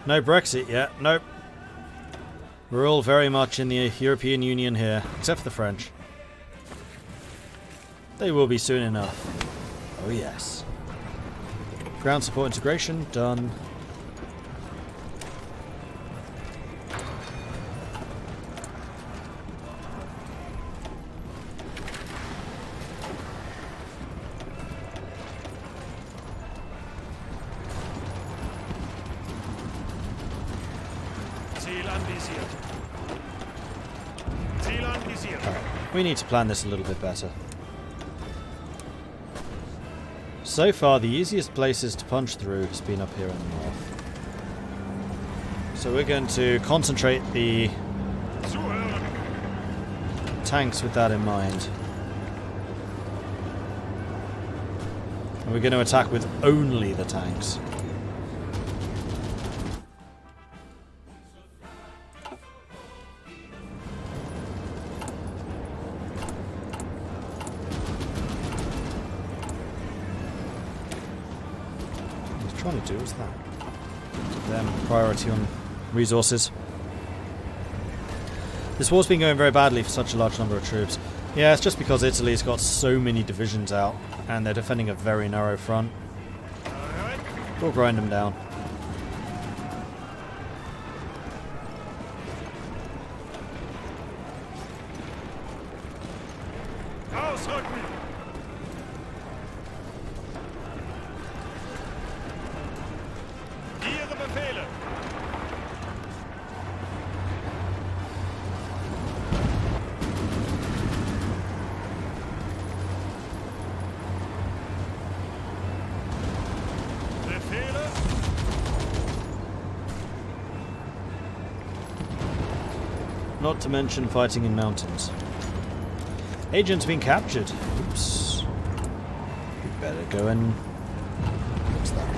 No Brexit yet. Nope. We're all very much in the European Union here, except for the French. They will be soon enough. Oh yes. Ground support integration, done. We need to plan this a little bit better. So far, the easiest places to punch through has been up here in the north. So we're going to concentrate the tanks with that in mind. And we're going to attack with only the tanks. Trying to do is that. Them priority on resources. This war's been going very badly for such a large number of troops. Yeah, it's just because Italy's got so many divisions out and they're defending a very narrow front. We'll grind them down. Not to mention fighting in mountains. Agent's been captured. Oops. We better go and... What's that?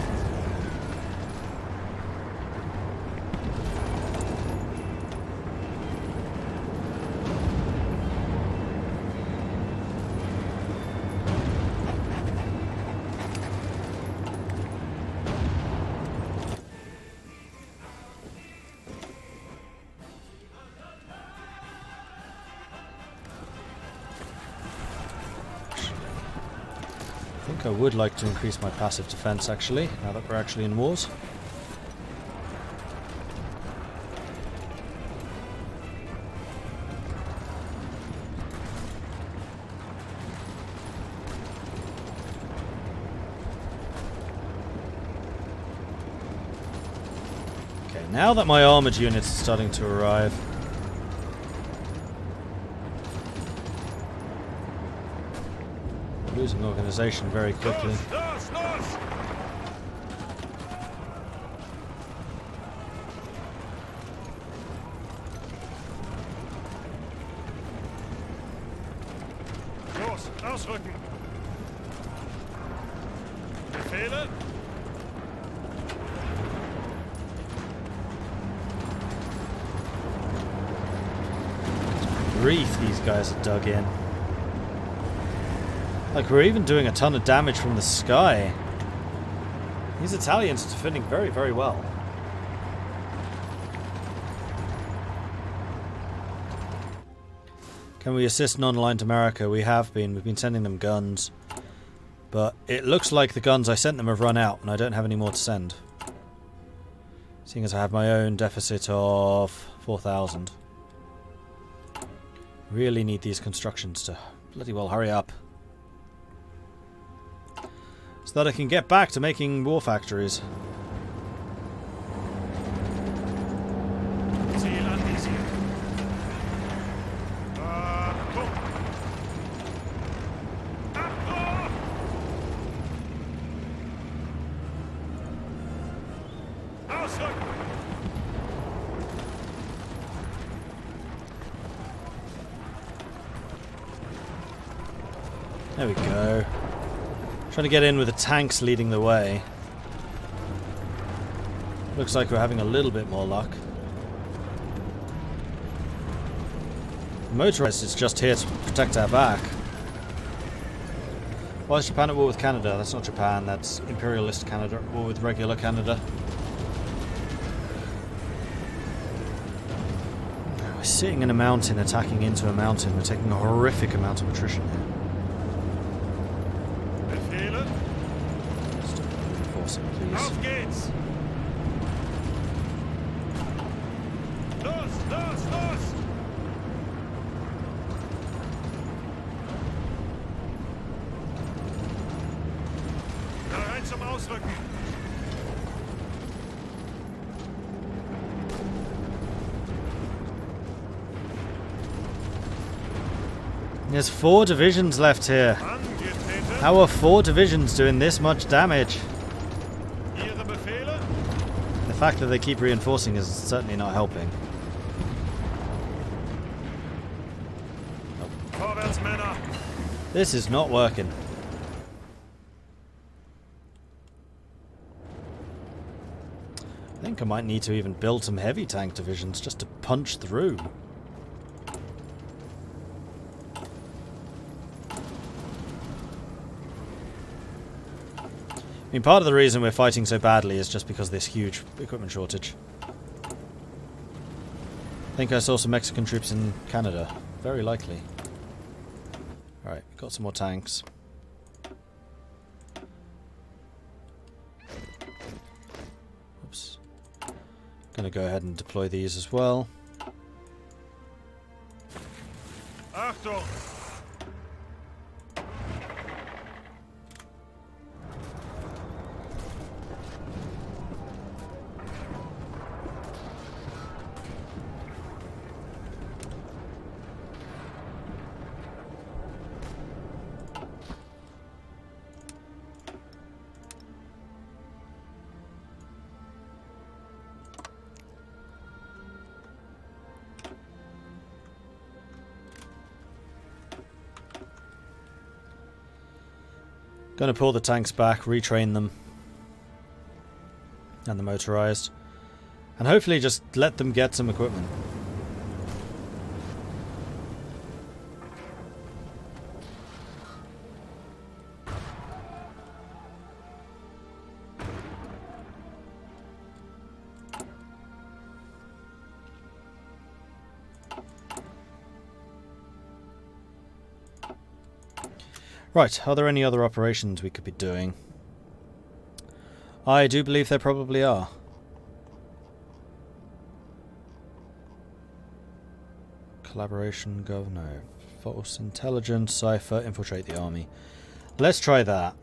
I think I would like to increase my passive defense actually, now that we're actually in wars. Okay, now that my armored units are starting to arrive, losing organization very quickly. Ausrücken. Befehle? Grief, these guys are dug in. Like, we're even doing a ton of damage from the sky. These Italians are defending very, very well. Can we assist non-aligned America? We have been. We've been sending them guns. But it looks like the guns I sent them have run out, and I don't have any more to send. Seeing as I have my own deficit of 4,000. Really need these constructions to bloody well hurry up. So that I can get back to making war factories. There we go. Trying to get in with the tanks leading the way. Looks like we're having a little bit more luck. Motorized is just here to protect our back. Why is Japan at war with Canada? That's not Japan, that's imperialist Canada at war with regular Canada. sitting in a mountain, attacking into a mountain. We're taking a horrific amount of attrition here. Befehle? Stop reinforcing, please. Auf geht's! Los, los, los! Da rein zum Ausrücken! There's 4 divisions left here. Angetreten! How are 4 divisions doing this much damage? Ihre Befehle? The fact that they keep reinforcing is certainly not helping. Vorwärts, Männer! This is not working. I think I might need to even build some heavy tank divisions just to punch through. I mean, part of the reason we're fighting so badly is just because of this huge equipment shortage. I think I saw some Mexican troops in Canada. Very likely. Alright, got some more tanks. Oops. Gonna go ahead and deploy these as well. Achtung! Gonna pull the tanks back, retrain them. And the motorized. And hopefully just let them get some equipment. Right, are there any other operations we could be doing? I do believe there probably are. Collaboration, governor, false intelligence, cipher, infiltrate the army. Let's try that.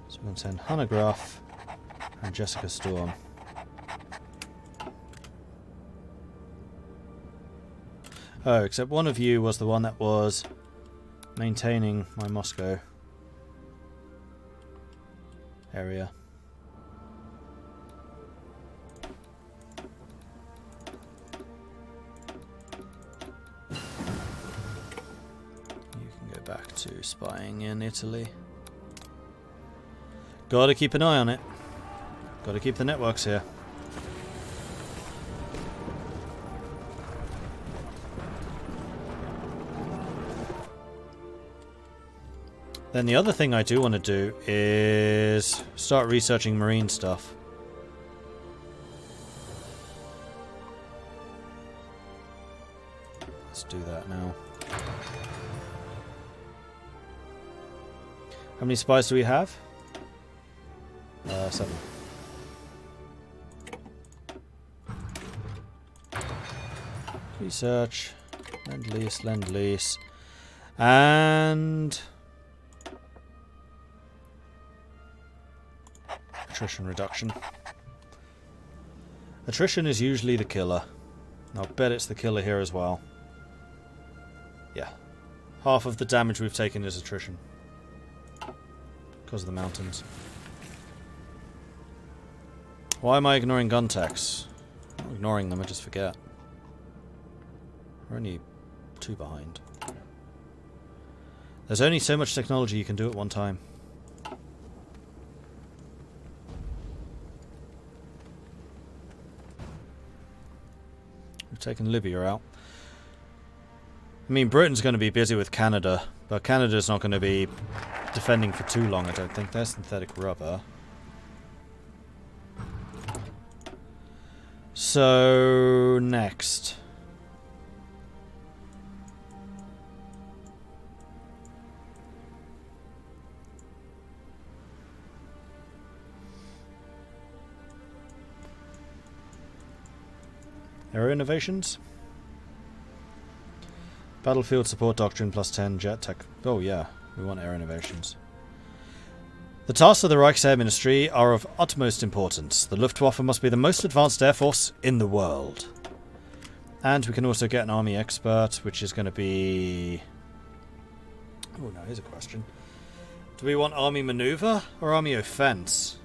So we're going to send Huntergraph and Jessica Storm. Oh, except one of you was the one that was maintaining my Moscow area. You can go back to spying in Italy. Gotta keep an eye on it. Gotta keep the networks here. Then the other thing I do want to do is start researching marine stuff. Let's do that now. How many spies do we have? 7. Research. Lend-lease, lend-lease. And attrition reduction. Attrition is usually the killer. I'll bet it's the killer here as well. Yeah. Half of the damage we've taken is attrition. Because of the mountains. Why am I ignoring gun techs? I'm not ignoring them, I just forget. We're only 2 behind. There's only so much technology you can do at one time. We've taken Libya out. I mean, Britain's going to be busy with Canada, but Canada's not going to be defending for too long, I don't think. There's synthetic rubber. So, next. Aero innovations? Battlefield support doctrine plus 10, jet tech. Oh yeah, we want air innovations. The tasks of the Reichsair Ministry are of utmost importance. The Luftwaffe must be the most advanced air force in the world. And we can also get an army expert, which is going to be... Oh, now here's a question. Do we want army maneuver or army offense?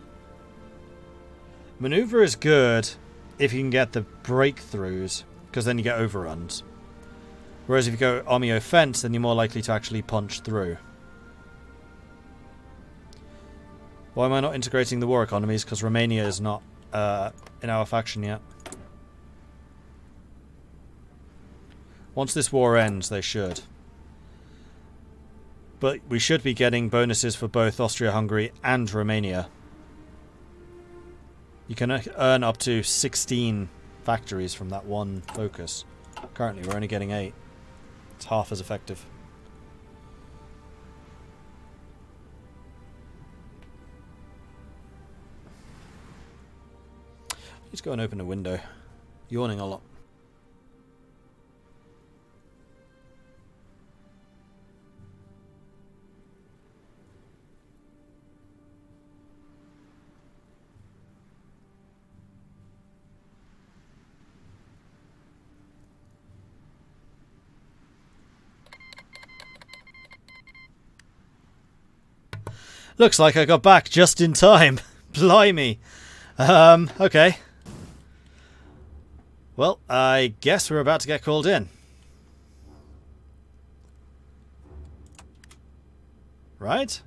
Maneuver is good if you can get the breakthroughs, because then you get overruns. Whereas if you go army offense, then you're more likely to actually punch through. Why am I not integrating the war economies? Because Romania is not in our faction yet. Once this war ends, they should. But we should be getting bonuses for both Austria-Hungary and Romania. You can earn up to 16 factories from that one focus. Currently, we're only getting 8. It's half as effective. Let's go and open a window. Yawning a lot. Looks like I got back just in time. Blimey. Okay. Well, I guess we're about to get called in. Right?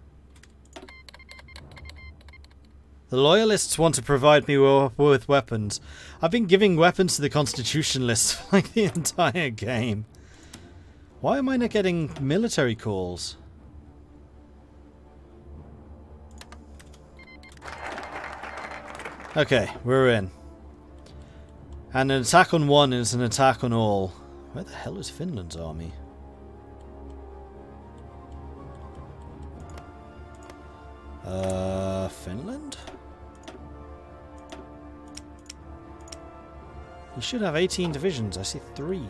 The Loyalists want to provide me with weapons. I've been giving weapons to the Constitutionalists for like the entire game. Why am I not getting military calls? Okay, we're in. And an attack on one is an attack on all. Where the hell is Finland's army? Finland? You should have 18 divisions. I see 3.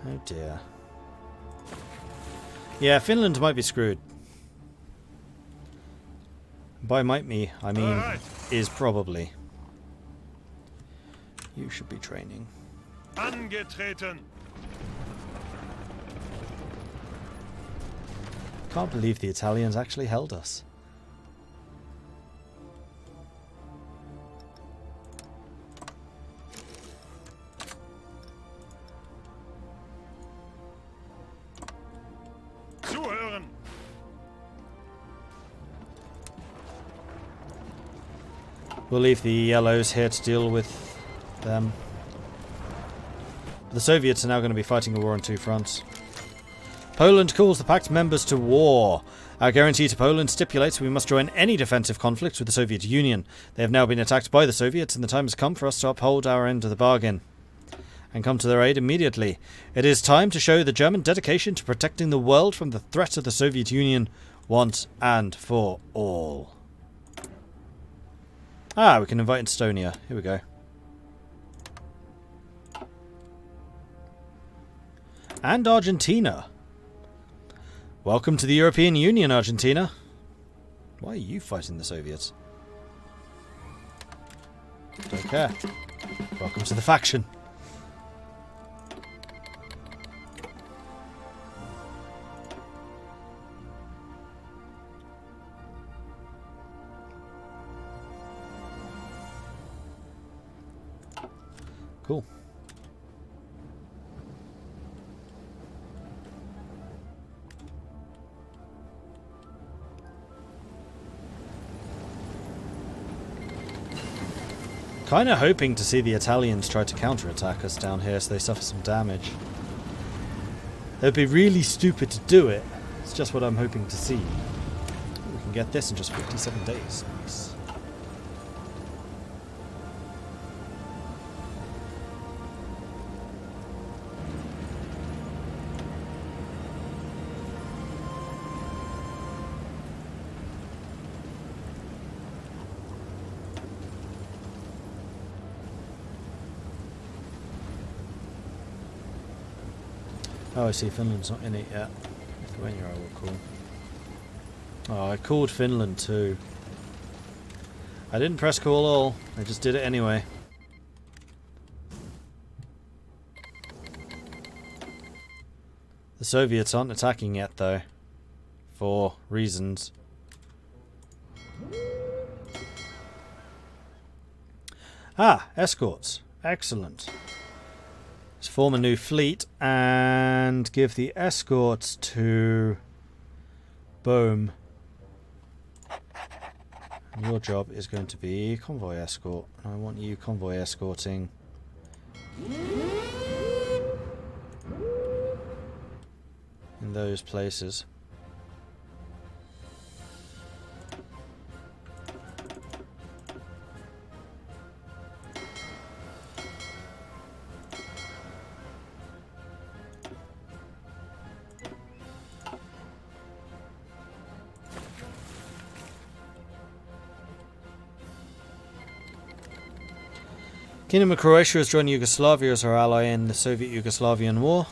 Oh dear. Yeah, Finland might be screwed. By might me, I mean is probably. You should be training. Angetreten. Can't believe the Italians actually held us. Zuhören. We'll leave the yellows here to deal with them. The Soviets are now going to be fighting a war on 2 fronts. Poland calls the Pact members to war. Our guarantee to Poland stipulates we must join any defensive conflict with the Soviet Union. They have now been attacked by the Soviets, and the time has come for us to uphold our end of the bargain and come to their aid immediately. It is time to show the German dedication to protecting the world from the threat of the Soviet Union once and for all. Ah, we can invite Estonia. Here we go. And Argentina. Welcome to the European Union, Argentina. Why are you fighting the Soviets? Don't care. Welcome to the faction. Cool. Kind of hoping to see the Italians try to counterattack us down here so they suffer some damage. It would be really stupid to do it, It's just what I'm hoping to see. We can get this in just 57 days. Nice. Oh, I see. Finland's not in it yet. Lithuania I will call. Oh, I called Finland too. I didn't press call all. I just did it anyway. The Soviets aren't attacking yet, though. For reasons. Ah, escorts. Excellent. Let's form a new fleet and give the escorts to Bohm. And your job is going to be convoy escort. I want you convoy escorting in those places. Kingdom of Croatia has joined Yugoslavia as our ally in the Soviet-Yugoslavian War.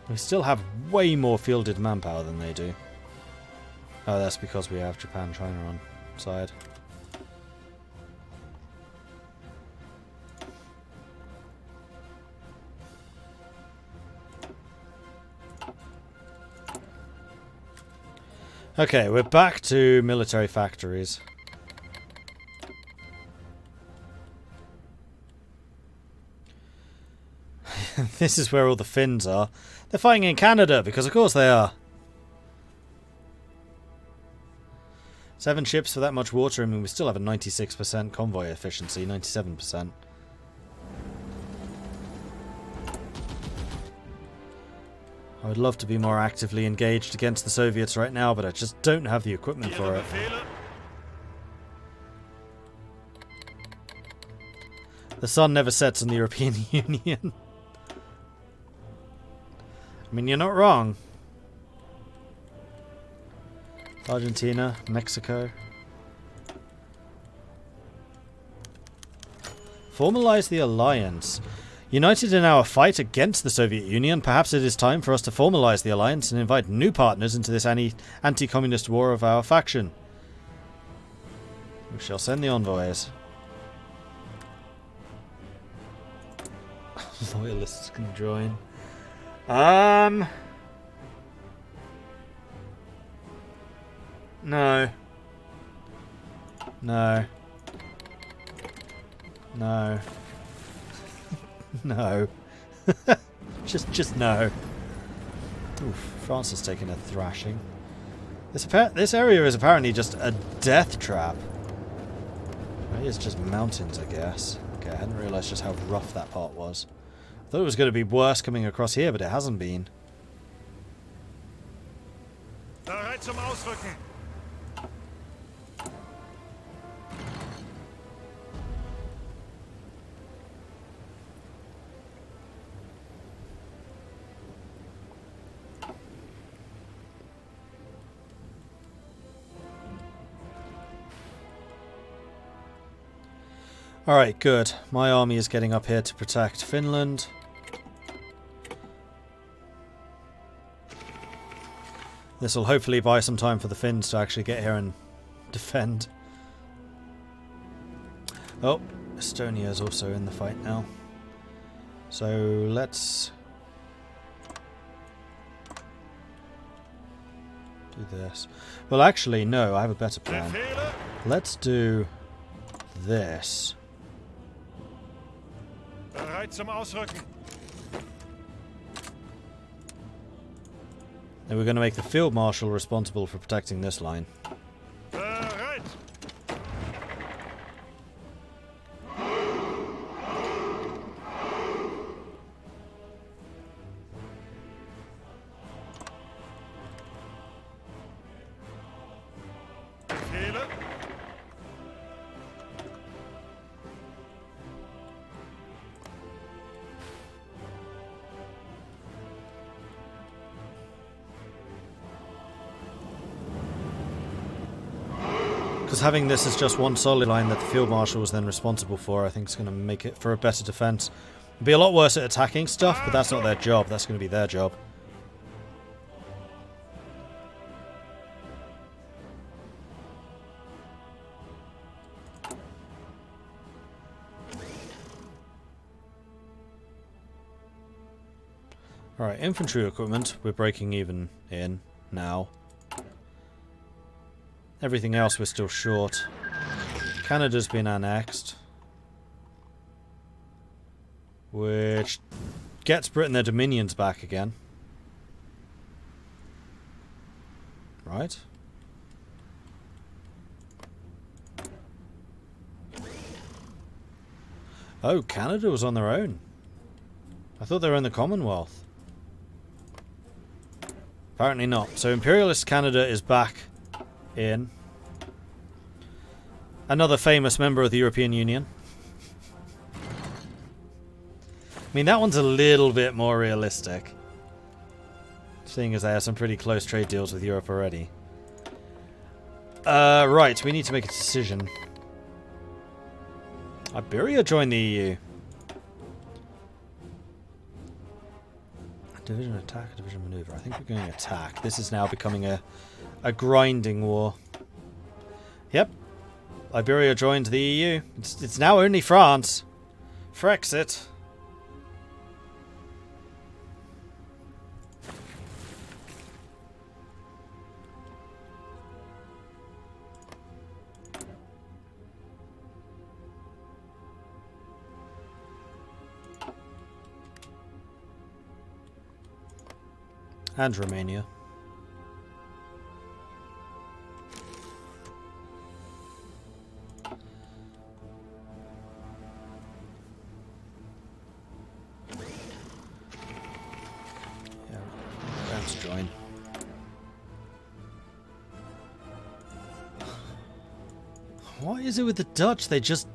We still have way more fielded manpower than they do. Oh, that's because we have Japan, China on side. Okay, we're back to military factories. This is where all the Finns are. They're fighting in Canada, because of course they are. 7 ships for that much water. I mean, we still have a 96% convoy efficiency, 97%. I would love to be more actively engaged against the Soviets right now, but I just don't have the equipment for it. The sun never sets in the European Union. I mean, you're not wrong. Argentina, Mexico. Formalize the alliance. United in our fight against the Soviet Union, perhaps it is time for us to formalize the alliance and invite new partners into this anti-communist war of our faction. We shall send the envoys. Loyalists can join. No. No. No. No. just no. Oof, France has taken a thrashing. This area is apparently just a death trap. It's just mountains, I guess. Okay, I hadn't realised just how rough that part was. I thought it was going to be worse coming across here, but it hasn't been. Bereit zum Ausrücken. Alright, good. My army is getting up here to protect Finland. This will hopefully buy some time for the Finns to actually get here and defend. Oh, Estonia is also in the fight now. So let's do this. Well, actually, no, I have a better plan. Let's do this. Bereit zum Ausrücken. And we're going to make the Field Marshal responsible for protecting this line. Bereit. Because having this as just one solid line that the Field Marshal was then responsible for, I think is going to make it for a better defense. It'd be a lot worse at attacking stuff, but that's not their job. That's going to be their job. Alright, infantry equipment, we're breaking even in now. Everything else we're still short. Canada's been annexed. Which gets Britain their dominions back again. Right? Oh, Canada was on their own. I thought they were in the Commonwealth. Apparently not. So Imperialist Canada is back in. Another famous member of the European Union. I mean, that one's a little bit more realistic. Seeing as they have some pretty close trade deals with Europe already. Right, we need to make a decision. Iberia joined the EU. Division attack, division maneuver. I think we're going to attack. This is now becoming a grinding war. Yep. Iberia joined the EU. It's now only France. Frexit. And Romania. Yeah, let's join. What is it with the Dutch? They just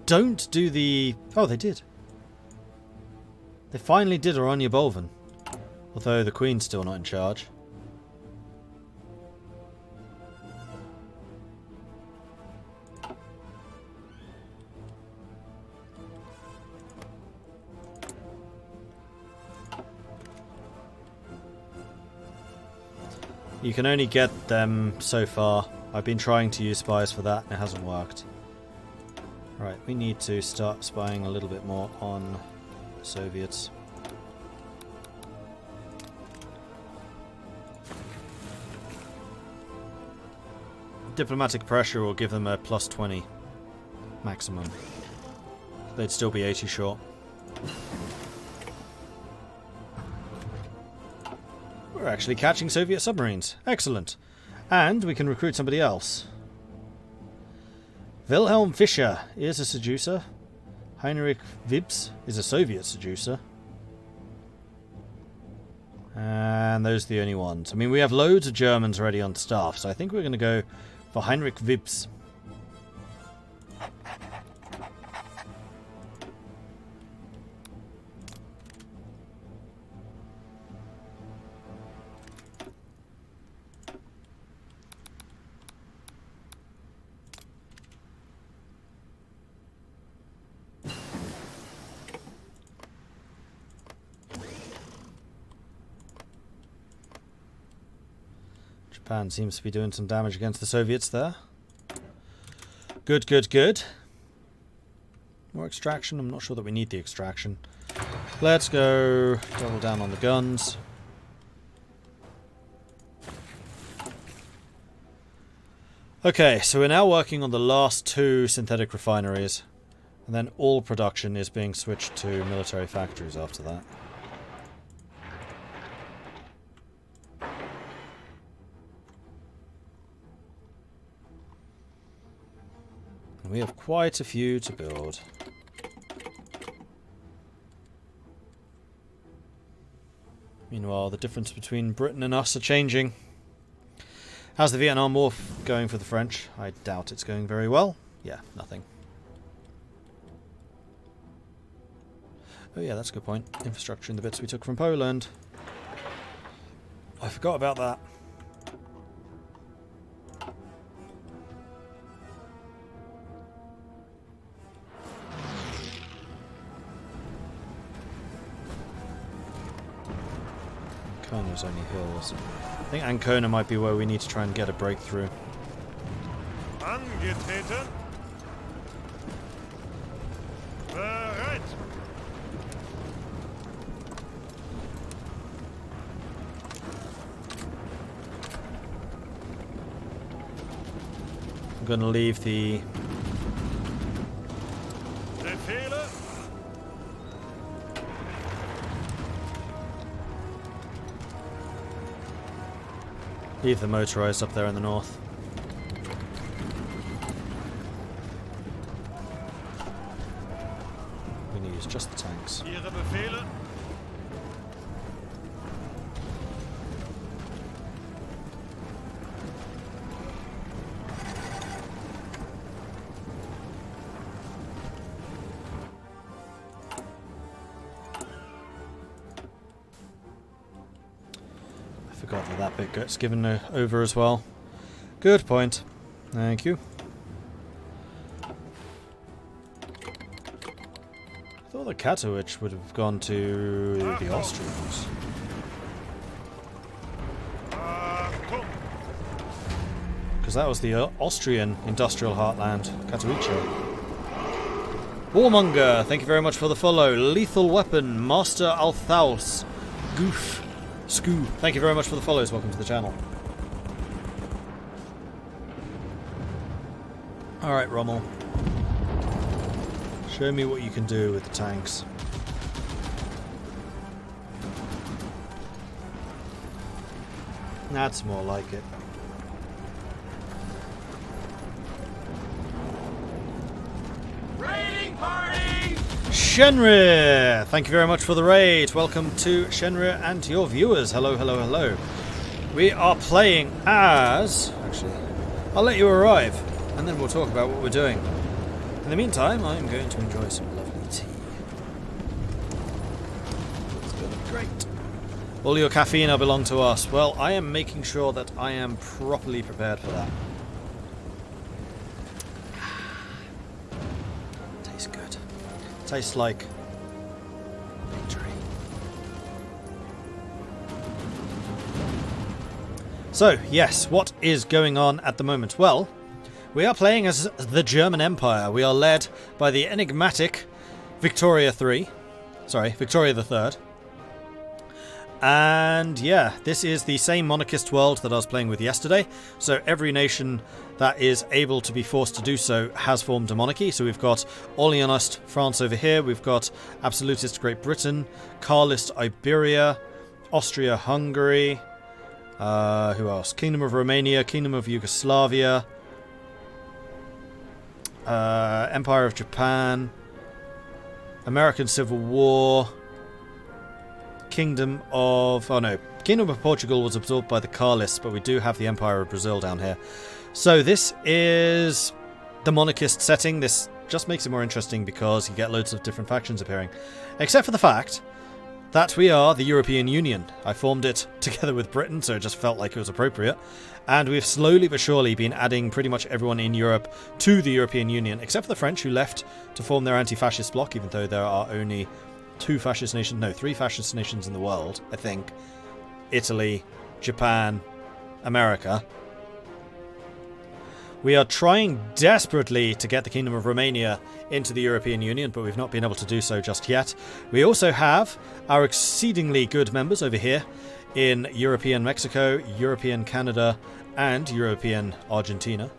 don't do the... Oh, they did. They finally did Oranje Bolven. Although the Queen's still not in charge. You can only get them so far. I've been trying to use spies for that and it hasn't worked. Right, we need to start spying a little bit more on the Soviets. Diplomatic pressure will give them a plus 20 maximum. They'd still be 80 short. We're actually catching Soviet submarines. Excellent. And we can recruit somebody else. Wilhelm Fischer is a seducer. Heinrich Wibs is a Soviet seducer. And those are the only ones. I mean, we have loads of Germans already on staff, so I think we're going to go for Heinrich Wibs. Japan seems to be doing some damage against the Soviets there. Good, good, good. More extraction. I'm not sure that we need the extraction. Let's go double down on the guns. Okay, so we're now working on the last two synthetic refineries. And then all production is being switched to military factories after that. We have quite a few to build. Meanwhile, the difference between Britain and us are changing. How's the Vietnam War going for the French? I doubt it's going very well. Yeah, nothing. Oh yeah, that's a good point. Infrastructure in the bits we took from Poland. I forgot about that. Ancona's only hills. I think Ancona might be where we need to try and get a breakthrough. Angetreten. Bereit. I'm going to leave the... Befehle. Leave the motorized up there in the north. We're going to use just the tanks. Ihre Befehle. Forgot that bit gets given over as well. Good point. Thank you. I thought the Katowice would have gone to the Austrians. Achtung. Because that was the Austrian industrial heartland, Katowice. Warmonger, thank you very much for the follow. Lethal Weapon, Master Althaus, Goof. Scoo, thank you very much for the follows. Welcome to the channel. Alright, Rommel. Show me what you can do with the tanks. That's more like it. Raiding party! Shenrir! Thank you very much for the raid. Welcome to Shenrir and to your viewers. Hello, hello, hello. We are playing as... Actually, I'll let you arrive, and then we'll talk about what we're doing. In the meantime, I'm going to enjoy some lovely tea. It's going to be great. All your caffeine will belong to us. Well, I am making sure that I am properly prepared for that. Tastes good. Tastes like victory. So, yes, what is going on at the moment? Well, we are playing as the German Empire. We are led by the enigmatic Victoria III. Sorry, Victoria III. And yeah, this is the same monarchist world that I was playing with yesterday. So every nation that is able to be forced to do so has formed a monarchy. So we've got Orleanist France over here. We've got Absolutist Great Britain, Carlist Iberia, Austria-Hungary. Who else? Kingdom of Romania, Kingdom of Yugoslavia, Empire of Japan, American Civil War, Kingdom of... Oh no, Kingdom of Portugal was absorbed by the Carlists, but we do have the Empire of Brazil down here. So this is the monarchist setting. This just makes it more interesting because you get loads of different factions appearing. Except for the fact that we are the European Union. I formed it together with Britain, so it just felt like it was appropriate. And we've slowly but surely been adding pretty much everyone in Europe to the European Union, except for the French, who left to form their anti-fascist bloc, even though there are only three fascist nations in the world, I think. Italy, Japan, America. We are trying desperately to get the Kingdom of Romania into the European Union, but we've not been able to do so just yet. We also have our exceedingly good members over here in European Mexico, European Canada, and European Argentina.